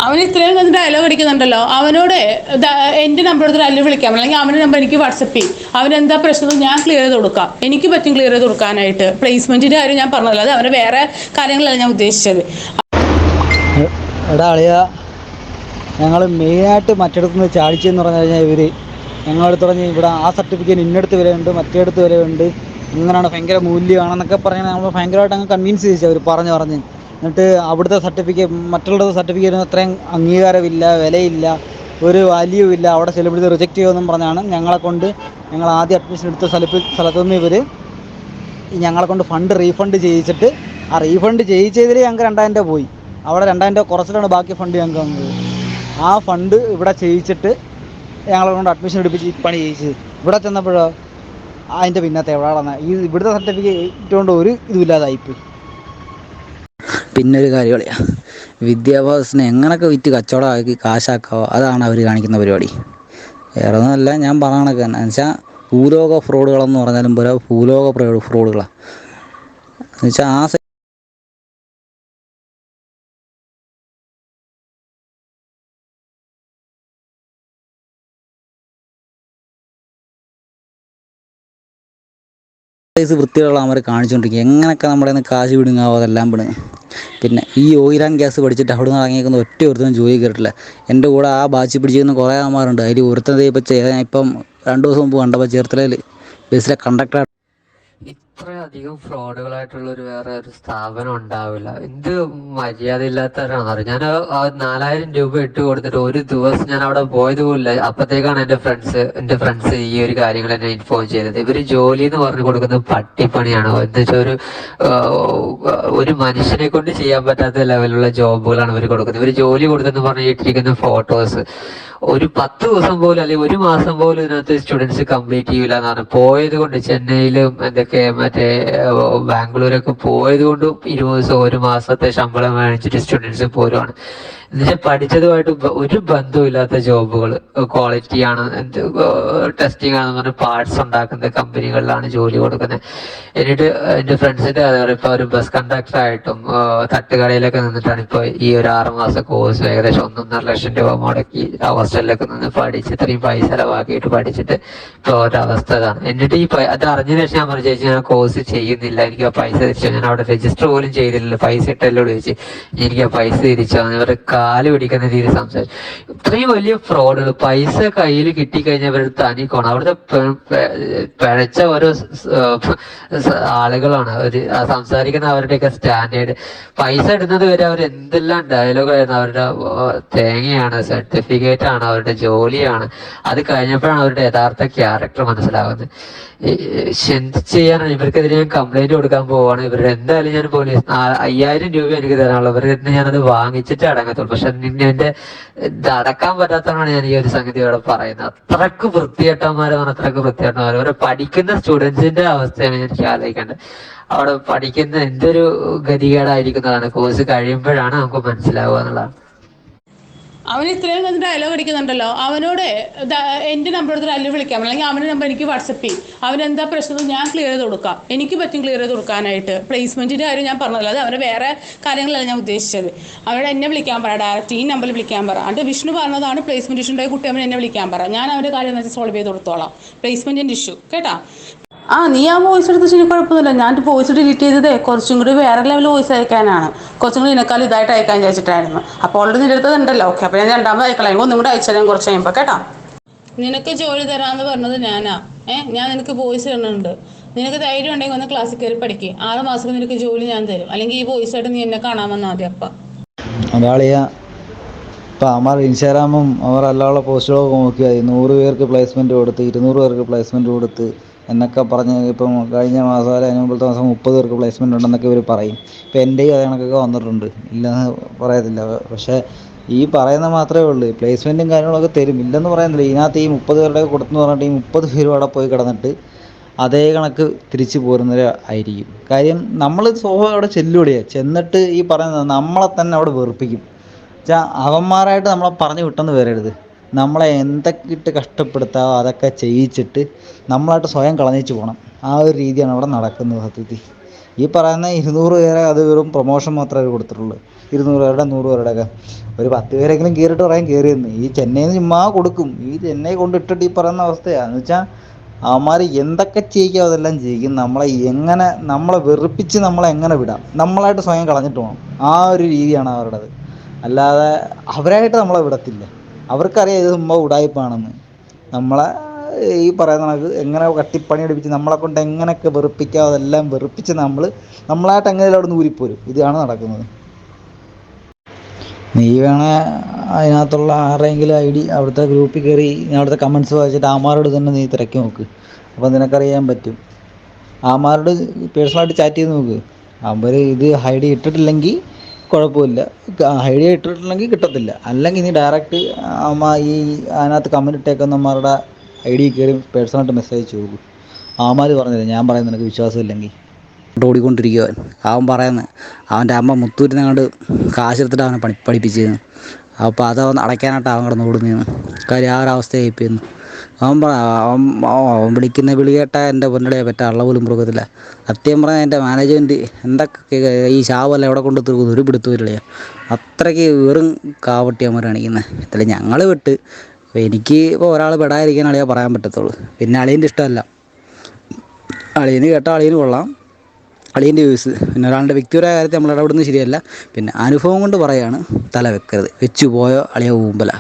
അവൻ ഇത്രയും വന്ന് ഡയലോഗ് അടിക്കുന്നുണ്ടല്ലോ. അവനോട് എൻ്റെ നമ്പർ എടുത്തിട്ട് അല്ലെ വിളിക്കാം, അല്ലെങ്കിൽ അവൻ്റെ നമ്പർ എനിക്ക് വാട്സപ്പ് ചെയ്യും. അവനെന്താ പ്രശ്നം ഞാൻ ക്ലിയർ ചെയ്ത് കൊടുക്കാം. എനിക്ക് പറ്റും ക്ലിയർ ചെയ്ത് കൊടുക്കാനായിട്ട്. പ്ലേസ്മെൻറ്റിൻ്റെ കാര്യം ഞാൻ പറഞ്ഞതല്ല, അത് അവൻ്റെ വേറെ കാര്യങ്ങളല്ല ഞാൻ ഉദ്ദേശിച്ചത്. എടാ അളിയ, ഞങ്ങൾ മെയിനായിട്ട് മറ്റിടത്തു നിന്ന് ചാടിച്ചെന്ന് പറഞ്ഞു കഴിഞ്ഞാൽ ഇവർ ഞങ്ങളടുത്ത് പറഞ്ഞ് ഇവിടെ ആ സർട്ടിഫിക്കറ്റ് ഇന്നടുത്ത് വരെയുണ്ട്, മറ്റേടത്ത് വരെയുണ്ട്, ഇങ്ങനെയാണ് ഭയങ്കര മൂല്യമാണെന്നൊക്കെ പറഞ്ഞാൽ നമ്മൾ ഭയങ്കരമായിട്ട് അങ്ങ് കൺവിൻസ് ചെയ്യിച്ചു അവർ പറഞ്ഞ്. എന്നിട്ട് അവിടുത്തെ സർട്ടിഫിക്കറ്റ് മറ്റുള്ള സർട്ടിഫിക്കറ്റിന് അത്രയും അംഗീകാരമില്ല, വിലയില്ല, ഒരു വാല്യൂ ഇല്ല, അവിടെ സെലിബ്രിറ്റി റിജക്റ്റ് ചെയ്യുമെന്നും പറഞ്ഞാണ് ഞങ്ങൾ ആദ്യം അഡ്മിഷൻ എടുത്ത സ്ഥലത്തുനിന്ന് ഇവർ ഞങ്ങളെ കൊണ്ട് ഫണ്ട് റീഫണ്ട് ചെയ്യിച്ചിട്ട്, ആ റീഫണ്ട് ചെയ്യിച്ചതിൽ ഞങ്ങൾക്ക് 2000 രൂപ പോയി. അവിടെ 2000 രൂപ കുറച്ചിട്ടാണ് ബാക്കി ഫണ്ട് ഞങ്ങൾക്ക് വന്നത്. ആ ഫണ്ട് ഇവിടെ ചെയ്യിച്ചിട്ട് ഞങ്ങളെ കൊണ്ട് അഡ്മിഷൻ എടുപ്പിച്ച് ഈ പണി ചെയ്യിച്ചത്. ഇവിടെ ചെന്നപ്പോഴോ അതിൻ്റെ പിന്നത്തെ എവിടെ ഇവിടുത്തെ സർട്ടിഫിക്കറ്റ് കൊണ്ട് ഒരു ഇതുമില്ലാതായിപ്പോയി. പിന്നെ ഒരു കാര്യം കളിയാ, വിദ്യാഭ്യാസത്തിന് എങ്ങനെയൊക്കെ വിറ്റ് കച്ചവടമാക്കി കാശാക്കാവോ അതാണ് അവർ കാണിക്കുന്ന പരിപാടി. വേറെ ഒന്നുമല്ല, ഞാൻ പറയണൊക്കെ എന്ന് വെച്ചാൽ ഭൂലോക ഫ്രോഡുകളെന്ന് പറഞ്ഞാലും പോലെ ഭൂലോക ഫ്രോഡുകളാണ് എന്ന് വെച്ചാൽ ആ സൈസ് വൃത്തിയുള്ള അവർ കാണിച്ചുകൊണ്ടിരിക്കുക. എങ്ങനെയൊക്കെ നമ്മുടെ നിന്ന് കാശ് വിടുങ്ങാവോ അതെല്ലാം വിടുങ്ങും. പിന്നെ ഈ ഓയിൽ ആൻഡ് ഗ്യാസ് പഠിച്ചിട്ട് അവിടെ നിന്ന് ഇറങ്ങിയേക്കുന്ന ഒറ്റ ഒരുത്തനും ജോലി കയറിയിട്ടില്ല. എൻ്റെ കൂടെ ആ ബാച്ച് പിടിച്ചിരുന്ന കുറേ അമ്മമാരുണ്ട്. അതിൽ ഒരുത്തത് ഇപ്പം 2 ദിവസം മുമ്പ് കണ്ടപ്പോൾ ചേർത്തലയിൽ ബസ്സിലെ കണ്ടക്ടർ. ഇത്രയധികം ഫ്രോഡുകളായിട്ടുള്ളൊരു വേറെ ഒരു സ്ഥാപനം ഉണ്ടാവില്ല. എന്ത് മര്യാദ ഇല്ലാത്തവരാണെന്ന്. ഞാൻ 4000 രൂപ ഇട്ട് കൊടുത്തിട്ട് ഒരു ദിവസം ഞാൻ അവിടെ പോയത് പോലില്ല. അപ്പത്തേക്കാണ് എൻ്റെ ഫ്രണ്ട്സ് ഈ ഒരു കാര്യങ്ങൾ എന്നെ ഇൻഫോം ചെയ്തത്. ഇവര് ജോലി എന്ന് പറഞ്ഞു കൊടുക്കുന്നത് പട്ടിപ്പണിയാണ്. എന്താ വെച്ചാൽ ഒരു മനുഷ്യനെ കൊണ്ട് ചെയ്യാൻ പറ്റാത്ത ലെവലുള്ള ജോബുകളാണ് ഇവർ കൊടുക്കുന്നത്. ഇവർ ജോലി കൊടുത്തെന്ന് പറഞ്ഞിട്ടിരിക്കുന്ന ഫോട്ടോസ് ഒരു 10 ദിവസം പോലും അല്ലെങ്കിൽ ഒരു മാസം പോലും ഇതിനകത്ത് സ്റ്റുഡൻസ് കംപ്ലീറ്റ് ചെയ്യൂല എന്നാണ്. പോയത് കൊണ്ട് ചെന്നൈയിലും എന്തൊക്കെ മറ്റേ ബാംഗ്ലൂരൊക്കെ പോയത് കൊണ്ടും 20 ദിവസം ഒരു മാസത്തെ ശമ്പളം മേടിച്ചിട്ട് സ്റ്റുഡൻസ് പോരുവാണ്. എന്നുവെച്ചാൽ പഠിച്ചതുമായിട്ട് ഒരു ബന്ധമില്ലാത്ത ജോബുകൾ, ക്വാളിറ്റിയാണ്, ടെസ്റ്റിംഗ് ആണെന്ന് പറഞ്ഞ് പാർട്സ് ഉണ്ടാക്കുന്ന കമ്പനികളിലാണ് ജോലി കൊടുക്കുന്നത്. എന്നിട്ട് എൻ്റെ ഫ്രണ്ട്സിന്റെ അതേപോലെ ഇപ്പൊ ഒരു ബസ് കണ്ടക്ടർ ആയിട്ടും തട്ടുകടയിലൊക്കെ നിന്നിട്ടാണ് ഇപ്പൊ ഈ ഒരു 6 മാസം കോഴ്സ് ഏകദേശം 1.5 ലക്ഷം രൂപ മുടക്കി ഹോസ്റ്റലിലൊക്കെ നിന്ന് പഠിച്ച് ഇത്രയും പൈസ ചെലവാക്കിയിട്ട് പഠിച്ചിട്ട് ഇപ്പൊ ഒരവസ്ഥ ഇതാണ്. എന്നിട്ട് അത് അറിഞ്ഞതിന് ശേഷം ഞാൻ പറഞ്ഞു, ചേച്ചി ഞാൻ കോഴ്സ് ചെയ്യുന്നില്ല, എനിക്ക് ആ പൈസ തിരിച്ചു. ഞാൻ അവിടെ രജിസ്റ്റർ പോലും ചെയ്തില്ലല്ലോ, പൈസ ഇട്ടല്ലോട് ചോദിച്ചു. എനിക്ക് ആ പൈസ തിരിച്ചു. ഇവരുടെ കാല് പിടിക്കുന്ന രീതിയിൽ സംസാരിച്ചു. ഇത്രയും വലിയ ഫ്രോഡുകൾ. പൈസ കയ്യിൽ കിട്ടിക്കഴിഞ്ഞാൽ ഇവരുടെ തനിക്കോണം. അവിടുത്തെ പിഴച്ച ഓരോ ആളുകളാണ് സംസാരിക്കുന്ന. അവരുടെയൊക്കെ സ്റ്റാൻഡേർഡ് പൈസ ഇടുന്നത് വരെ അവർ എന്തെല്ലാം ഡയലോഗായിരുന്നു. അവരുടെ തേങ്ങയാണ്, സർട്ടിഫിക്കറ്റ് ആണ്, അവരുടെ ജോലിയാണ്. അത് കഴിഞ്ഞപ്പോഴാണ് അവരുടെ യഥാർത്ഥ ക്യാരക്ടർ മനസ്സിലാവുന്നത്. എന്ത് ചെയ്യാനാണ്? ഇവർക്കെതിരെ ഞാൻ കംപ്ലൈന്റ് കൊടുക്കാൻ പോവാണ്. ഇവരുടെ എന്തായാലും ഞാൻ പോലീസ് 5000 രൂപ എനിക്ക് തരാനുള്ളൂ. ഇവരുടെ ഞാനത് വാങ്ങിച്ചിട്ട് അടങ്ങത്തുള്ളൂ. പക്ഷെ എന്റെ ഇത് അടക്കാൻ പറ്റാത്തതാണ് ഞാൻ ഈ ഒരു സംഗതി ഇവിടെ പറയുന്നത്. അത്രക്ക് വൃത്തികെട്ടന്മാരാണ്, അത്രക്ക് വൃത്തികെട്ടന്മാർ. അവരെ പഠിക്കുന്ന സ്റ്റുഡൻസിന്റെ അവസ്ഥയാണ് എനിക്ക് ആലോചിക്കേണ്ടത്. അവിടെ പഠിക്കുന്ന എന്തൊരു ഗതികേടായിരിക്കുന്നതാണ്. കോഴ്സ് കഴിയുമ്പോഴാണ് നമുക്ക് മനസ്സിലാവുക എന്നുള്ളതാണ്. അവൻ ഇത്രയും വന്ന് ഡയലോഗ് അടിക്കുന്നുണ്ടല്ലോ. അവനോട് എൻ്റെ നമ്പർ എടുത്തിട്ട് അല്ലെ വിളിക്കാം, അല്ലെങ്കിൽ അവൻ്റെ നമ്പർ എനിക്ക് വാട്സപ്പ് ചെയ്യും. അവനെന്താ പ്രശ്നം ഞാൻ ക്ലിയർ ചെയ്ത് കൊടുക്കാം. എനിക്ക് പറ്റും ക്ലിയർ ചെയ്ത് കൊടുക്കാനായിട്ട്. പ്ലേസ്മെൻറ്റിൻ്റെ കാര്യം ഞാൻ പറഞ്ഞതല്ല, അത് അവൻ്റെ വേറെ കാര്യങ്ങളല്ല ഞാൻ ഉദ്ദേശിച്ചത്. അവനോട് എന്നെ വിളിക്കാൻ പറ, ഡയറക്റ്റ് ഈ നമ്പറിൽ വിളിക്കാൻ പറ. എന്നിട്ട് വിഷ്ണു പറഞ്ഞതാണ് പ്ലേസ്മെൻറ്റ് ഇഷ്യൂ ഉണ്ടായ കുട്ടി അവൻ എന്നെ വിളിക്കാൻ പറ. ഞാൻ അവൻ്റെ കാര്യം എന്ന് വെച്ചാൽ സോൾവ് ചെയ്ത് കൊടുത്തോളാം, പ്ലേസ്മെൻറ്റിൻ്റെ ഇഷ്യൂ കേട്ടാ. നീ ആ വോയിസ് എടുത്ത് ശരി കുഴപ്പമൊന്നുമില്ല. ഞാൻ വോയിസ് ഡിലീറ്റ് ചെയ്തതേ കുറച്ചും കൂടി വേറെ ലെവൽ വോയിസ് അയക്കാനാണ്. കുറച്ചും കൂടി ഇതിനേക്കാൾ ഇതായിട്ട് അയക്കാൻ വിചാരിച്ചിട്ടായിരുന്നു. അപ്പോൾ ഓൾറെഡി നിന്റെ അടുത്തുണ്ടല്ലോ. ഓക്കെ, അപ്പോൾ ഞാൻ രണ്ടാമത് അയക്കളയും. ഒന്നും കൂടെ അയച്ചാൽ കുറച്ച് കഴിയുമ്പോൾ കേട്ടോ. നിനക്ക് ജോലി തരാമെന്ന് പറഞ്ഞത് ഞാനാ. ഞാൻ നിനക്ക് വോയിസ് ഇടുന്നുണ്ട്. നിനക്ക് ധൈര്യം ഉണ്ടെങ്കിൽ ഒന്ന് ക്ലാസ്സിൽ കയറി പഠിക്കുക. 6 മാസം നിനക്ക് ജോലി ഞാൻ തരും. അല്ലെങ്കിൽ ഈ വോയിസ് ആയിട്ട് നീ എന്നെ കാണാൻ വന്നാൽ മതി. അപ്പം അതാളിയാ, ഇപ്പം അവർ ഇൻസ്റ്റാഗ്രാമും അവർ അല്ലാതെ പോസ്റ്റുകളൊക്കെ നോക്കിയാൽ 100 പേർക്ക് പ്ലേസ്മെൻറ്റ് കൊടുത്ത്, 200 പേർക്ക് പ്ലേസ്മെൻറ്റ് കൊടുത്ത് എന്നൊക്കെ പറഞ്ഞ് ഇപ്പം കഴിഞ്ഞ മാസം അല്ലെ അതിന് മുമ്പത്തെ മാസം 30 പേർക്ക് പ്ലേസ്മെൻറ്റ് ഉണ്ടെന്നൊക്കെ ഇവർ പറയും. ഇപ്പം എൻ്റെയും അതേ കണക്കൊക്കെ വന്നിട്ടുണ്ട്, ഇല്ലെന്ന് പറയത്തില്ല. പക്ഷേ ഈ പറയുന്ന മാത്രമേ ഉള്ളൂ. പ്ലേസ്മെൻറ്റും കാര്യങ്ങളൊക്കെ തരും, ഇല്ലെന്ന് പറയുന്നില്ല. ഇതിനകത്ത് ഈ 30 പേരുടെ കൊടുത്തെന്ന് പറഞ്ഞിട്ട് ഈ 30 പേരും അവിടെ പോയി കിടന്നിട്ട് അതേ കണക്ക് തിരിച്ചു പോരുന്നവർ ആയിരിക്കും. കാര്യം നമ്മൾ സ്വാഭാവികം അവിടെ ചെന്നിട്ട് ഈ പറയുന്നത് നമ്മളെ തന്നെ അവിടെ വെറുപ്പിക്കും. വെച്ചാൽ അവന്മാരായിട്ട് നമ്മളെ പറഞ്ഞു വിട്ടെന്ന് വരരുത്. നമ്മളെ എന്തൊക്കെ ഇട്ട് കഷ്ടപ്പെടുത്താമോ അതൊക്കെ ചെയ്യിച്ചിട്ട് നമ്മളായിട്ട് സ്വയം കളഞ്ഞേച്ച് പോകണം. ആ ഒരു രീതിയാണ് അവിടെ നടക്കുന്നത് സത്യത്തിൽ. ഈ പറയുന്ന 200 പേരെ അത് വെറും പ്രൊമോഷൻ മാത്രമേ അവർ കൊടുത്തിട്ടുള്ളൂ. 200 പേരുടെ 100 പേരുടെയൊക്കെ ഒരു 10 പേരെങ്കിലും കയറിയിട്ട് പറയാൻ കയറിയെന്ന്. ഈ ചെന്നൈയിൽ നിന്ന് ചുമ്മാ കൊടുക്കും. ഈ ചെന്നൈ കൊണ്ടിട്ടിട്ട് ഈ പറയുന്ന അവസ്ഥയാണ്. എന്ന് വെച്ചാൽ അവന്മാർ എന്തൊക്കെ ചെയ്യിക്കും അതെല്ലാം ചെയ്യിക്കും. നമ്മളെ വെറുപ്പിച്ച് നമ്മളെ എങ്ങനെ വിടാം, നമ്മളായിട്ട് സ്വയം കളഞ്ഞിട്ട് പോകണം. ആ ഒരു രീതിയാണ് അവരുടേത്. അല്ലാതെ അവരായിട്ട് നമ്മളെ വിടത്തില്ല. അവർക്കറിയാം ഇത് ചുമ്മാ ഉടായിപ്പാണെന്ന്. നമ്മളെ ഈ പറയുന്ന കണക്ക് എങ്ങനെ കട്ടിപ്പണി എടുപ്പിച്ച് നമ്മളെ കൊണ്ട് എങ്ങനെയൊക്കെ വെറുപ്പിക്കാം അതെല്ലാം വെറുപ്പിച്ച് നമ്മളായിട്ട് എങ്ങനെയും അവിടെ നിന്ന് ഊരിപ്പോരും. ഇതാണ് നടക്കുന്നത്. നീ വേണേ അതിനകത്തുള്ള ആരെങ്കിലും ID അവിടുത്തെ ഗ്രൂപ്പിൽ കയറി അവിടുത്തെ കമൻസ് വായിച്ചിട്ട് ആമാരോട് തന്നെ നീ തിരക്കി നോക്ക്. അപ്പോൾ നിനക്കറിയാൻ പറ്റും. ആമാരോട് പേഴ്സണലായിട്ട് ചാറ്റ് ചെയ്ത് നോക്ക്. അവർ ഇത് ID ഇട്ടിട്ടില്ലെങ്കിൽ കുഴപ്പമില്ല, ID ഇട്ടിട്ടില്ലെങ്കിൽ കിട്ടത്തില്ല. അല്ലെങ്കിൽ നീ ഡയറക്റ്റ് ഈ അതിനകത്ത് കമൻറ്റ് ഇട്ടേക്കുന്നവന്മാരുടെ ID കയറി പേഴ്സണലായിട്ട് മെസ്സേജ് ചോദിക്കും. ആമാർ പറഞ്ഞില്ല, ഞാൻ പറയുന്നത് നിനക്ക് വിശ്വാസമില്ലെങ്കിൽ. ഓടിക്കൊണ്ടിരിക്കുക അവൻ പറയുന്നത് അവൻ്റെ അമ്മ മുത്തൂരിനെങ്ങാണ്ട് കാശെടുത്തിട്ട് അവനെ പഠിപ്പിച്ചിരുന്നു. അപ്പോൾ അതവൻ അടയ്ക്കാനായിട്ട് അവൻ കിടന്ന് ഓടുന്നതെന്ന്. കാര്യം ആ ഒരു അവസ്ഥയായിപ്പോയിരുന്നു. അവൻ വിളിക്കുന്ന വിളി കേട്ടാൽ എൻ്റെ പൊന്നടയെ പറ്റ അള്ള പോലും പുറക്കത്തില്ല. സത്യം പറഞ്ഞാൽ എൻ്റെ മാനേജ്മെൻറ്റ് എന്തൊക്കെ ഈ ശാവല്ല എവിടെ കൊണ്ട് തീർക്കുന്നു ഒരു പിടുത്തമില്ല. അത്രയ്ക്ക് വെറും കാവട്ടിയന്മാർ കാണിക്കുന്നത്. ഇതിൽ ഞങ്ങൾ വിട്ട് എനിക്ക് ഇപ്പോൾ ഒരാൾ പെടാതിരിക്കാൻ അളിയാ പറയാൻ പറ്റത്തുള്ളൂ. പിന്നെ അളിയൻ്റെ ഇഷ്ടമല്ല. അളിയന് കേട്ടാൽ അളിയന് കൊള്ളാം, അളിയൻ്റെ വ്യൂസ്. പിന്നെ ഒരാളുടെ വ്യക്തിപരമായ കാര്യത്തിൽ നമ്മൾ ഇടപെടുന്നത് ശരിയല്ല. പിന്നെ അനുഭവം കൊണ്ട് പറയുകയാണ്, തല വെക്കരുത്. വെച്ച് പോയോ അളിയ ഊമ്പല.